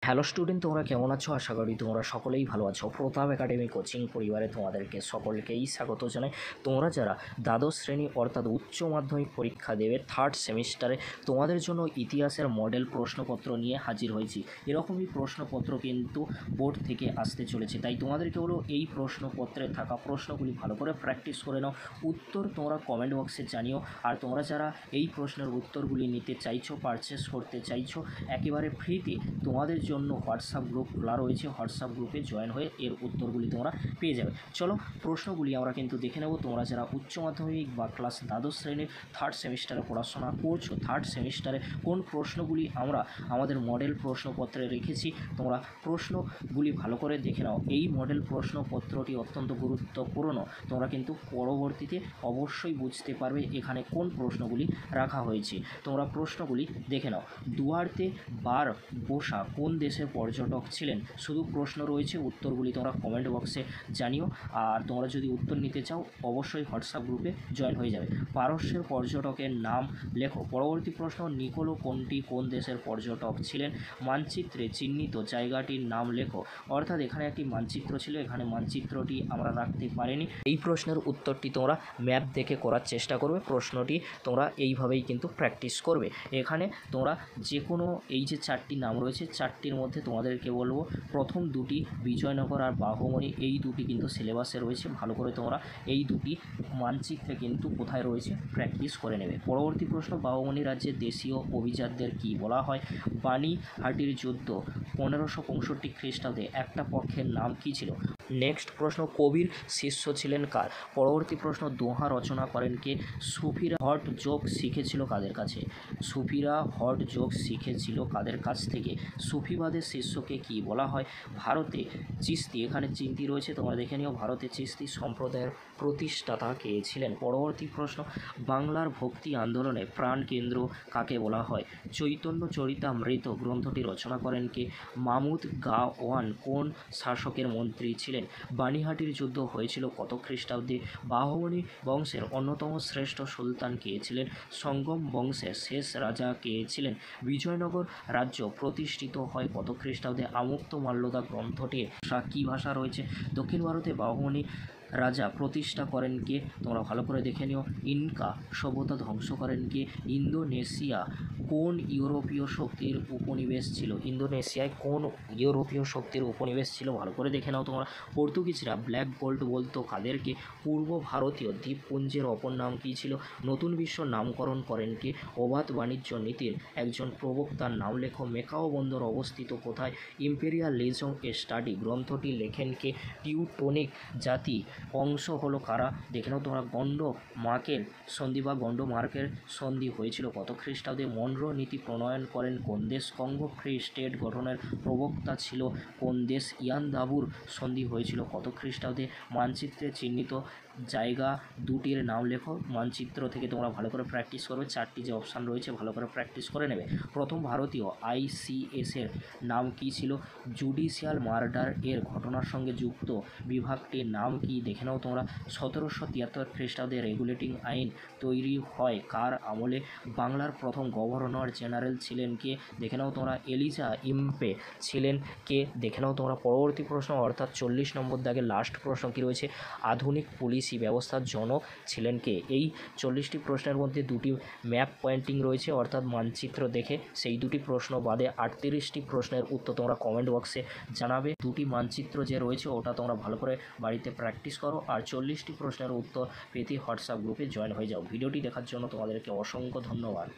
Hello student, তোমরা কেমন আছো? আশা করি তোমরা সকলেই ভালো আছো। প্রতাপ একাডেমি কোচিং পরিবারে তোমাদেরকে সকলকেই স্বাগত জানাই। তোমরা যারা দ্বাদশ শ্রেণী অর্থাৎ উচ্চ মাধ্যমিক পরীক্ষা দেবে থার্ড সেমিস্টারে, তোমাদের জন্য ইতিহাসের মডেল প্রশ্নপত্র নিয়ে হাজির হয়েছি। এরকমই প্রশ্নপত্র কিন্তু বোর্ড থেকে আসতে চলেছে, তাই তোমাদেরকে হলো এই প্রশ্নপত্রে থাকা প্রশ্নগুলি ভালো করে প্র্যাকটিস করে নাও। উত্তর তোমরা কমেন্ট বক্সে জানিও। আর তোমরা যারা এই প্রশ্নের উত্তরগুলি নিতে চাইছো, পারচেস করতে চাইছো একেবারে ফ্রিতে, তোমাদের জন্য হোয়াটসঅ্যাপ গ্রুপ খোলা রয়েছে। হোয়াটসঅ্যাপ গ্রুপে জয়েন হয়ে এর উত্তরগুলি তোমরা পেয়ে যাবে। চলো প্রশ্নগুলি আমরা কিন্তু দেখে নেব। তোমরা যারা উচ্চ মাধ্যমিক বা ক্লাস দ্বাদশ শ্রেণীর থার্ড সেমিস্টারে পড়াশোনা করছো, থার্ড সেমিস্টারে কোন প্রশ্নগুলি আমরা আমাদের মডেল প্রশ্নপত্রে রেখেছি, তোমরা প্রশ্নগুলি ভালো করে দেখে নাও। এই মডেল প্রশ্নপত্রটি অত্যন্ত গুরুত্বপূর্ণ। তোমরা কিন্তু পরবর্তীতে অবশ্যই বুঝতে পারবে এখানে কোন প্রশ্নগুলি রাখা হয়েছে। তোমরা প্রশ্নগুলি দেখে নাও। দুয়ার্তে বার বোসা কোন দেশের পর্যটক ছিলেন? শুধু প্রশ্ন রয়েছে, উত্তরগুলি তোমরা কমেন্ট বক্সে জানিও। আর তোমরা যদি উত্তর নিতে চাও অবশ্যই হোয়াটসঅ্যাপ গ্রুপে জয়েন হয়ে যাবে। পারস্যের পর্যটকের নাম লেখো। পরবর্তী প্রশ্ন, নিকোলো কোনটি কোন দেশের পর্যটক ছিলেন? মানচিত্রে চিহ্নিত জায়গাটির নাম লেখো। অর্থাৎ এখানে একটি মানচিত্র ছিল, এখানে মানচিত্রটি আমরা রাখতে পারিনি। এই প্রশ্নের উত্তরটি তোমরা ম্যাপ দেখে করার চেষ্টা করবে। প্রশ্নটি তোমরা এইভাবেই কিন্তু প্র্যাকটিস করবে। এখানে তোমরা যে কোনো এই যে চারটি নাম রয়েছে, চারটির মধ্যে তোমাদেরকে বলবো প্রথম দুটি বিজয়নগর আর বাঘমণি, এই দুটি কিন্তু সিলেবাসে রয়েছে। ভালো করে তোমরা এই দুটি মানচিত্রে কিন্তু কোথায় রয়েছে প্র্যাকটিস করে নেবে। পরবর্তী প্রশ্ন, বাঘমণি রাজ্যের দেশীয় অভিজাতদের কী বলা হয়? বাণীহাটির যুদ্ধ 1565 খ্রিস্টাব্দে একটা পক্ষের নাম কী ছিল? নেক্সট প্রশ্ন, কবির শিষ্য ছিলেন কার? পরবর্তী প্রশ্ন, দোহা রচনা করেন কে? সুফিরা হট যোগ শিখেছিল কাদের কাছে? সুফিরা হট যোগ শিখেছিল কাদের কাছ থেকে? সুফিবাদের শিষ্যকে কি বলা হয়? ভারতে চিশতি, এখানে চিন্তি রয়েছে তোমরা দেখে নিও। ভারতে চিশতি সম্প্রদায়ের প্রতিষ্ঠাতা কে ছিলেন? পরবর্তী প্রশ্ন, বাংলার ভক্তি আন্দোলনে প্রাণকেন্দ্র কাকে বলা হয়? চৈতন্য চরিতামৃত গ্রন্থটি রচনা করেন কে? মামুদ গাওয়ান কোন শাসকের মন্ত্রী ছিলেন? বাণীহাটির যুদ্ধ হয়েছিল কত খ্রিস্টাব্দে? বাহমনি বংশের অন্যতম শ্রেষ্ঠ সুলতান কে ছিলেন? সঙ্গম বংশের শেষ রাজা কে ছিলেন? বিজয়নগর রাজ্য প্রতিষ্ঠিত হয় কত খ্রিস্টাব্দে? আমুক্তমাল্যদা গ্রন্থটির কী ভাষা রয়েছে? দক্ষিণ ভারতে বাহমনি রাজা প্রতিষ্ঠা করেন কে? তোমরা ভালো করে দেখে নিও। ইনকা সভ্যতা ধ্বংস করেন কে? ইন্দোনেশিয়া কোন ইউরোপীয় শক্তির উপনিবেশ ছিল? ইন্দোনেশিয়ায় কোন ইউরোপীয় শক্তির উপনিবেশ ছিল? ভালো করে দেখে নাও তোমরা। পর্তুগিজরা ব্ল্যাক গোল্ড বলতো কাদেরকে? পূর্ব ভারতীয় দ্বীপপুঞ্জের অপর নাম কী ছিল? নতুন বিশ্ব নামকরণ করেন কে? অবাধ বাণিজ্য নীতির একজন প্রবক্তার নাম লেখো। মেকাও বন্দর অবস্থিত কোথায়? ইম্পেরিয়ালিজম এ স্টাডি গ্রন্থটি লেখেন কে? টিউটনিক জাতি অংশ হলো কারা? দেখে নাও তোমরা। গন্ডমার্কের সন্ধি বা গন্ডমার্কের সন্ধি হয়েছিল কত খ্রিস্টাব্দে? মনরো নীতি প্রণয়ন করেন কোন দেশ? কঙ্গো ফ্রি স্টেট গঠনের প্রবক্তা ছিল কোন দেশ? ইয়ান দাবুর সন্ধি হয়েছিল কত খ্রিস্টাব্দে? মানচিত্রে চিহ্নিত জায়গা দুটির নাম লেখো। মানচিত্র থেকে তোমরা ভালো করে প্র্যাকটিস করবে। চারটি যে অপশান রয়েছে ভালো করে প্র্যাকটিস করে নেবে। প্রথম ভারতীয় আইসিএসের নাম কী ছিল? জুডিশিয়াল মার্ডার এর ঘটনার সঙ্গে যুক্ত বিভাগটির নাম কি? দেখে নাও তোমরা। 1773 খ্রিস্টাব্দে রেগুলেটিং আইন তৈরি হয় কার আমলে? বাংলার প্রথম গভর্নর জেনারেল ছিলেন কে? দেখে নাও তোমরা। এলিজা ইম্পে ছিলেন কে? দেখে নাও তোমরা। পরবর্তী প্রশ্ন অর্থাৎ 40 নম্বর দাগে লাস্ট প্রশ্ন কী রয়েছে? আধুনিক পুলিশি ব্যবস্থার জনক ছিলেন কে? এই 40টি প্রশ্নের মধ্যে দুটি ম্যাপ পয়েন্টিং রয়েছে, অর্থাৎ মানচিত্র দেখে। সেই দুটি প্রশ্ন বাদে 38টি প্রশ্নের উত্তর তোমরা কমেন্ট বক্সে জানাবে। দুটি মানচিত্র যে রয়েছে ওটা তোমরা ভালো করে বাড়িতে প্র্যাকটিস করো। আর 40টি প্রশ্নের উত্তর পেতে হোয়াটসঅ্যাপ গ্রুপে জয়েন হয়ে যাও। ভিডিওটি দেখার জন্য তোমাদেরকে অসংখ্য ধন্যবাদ।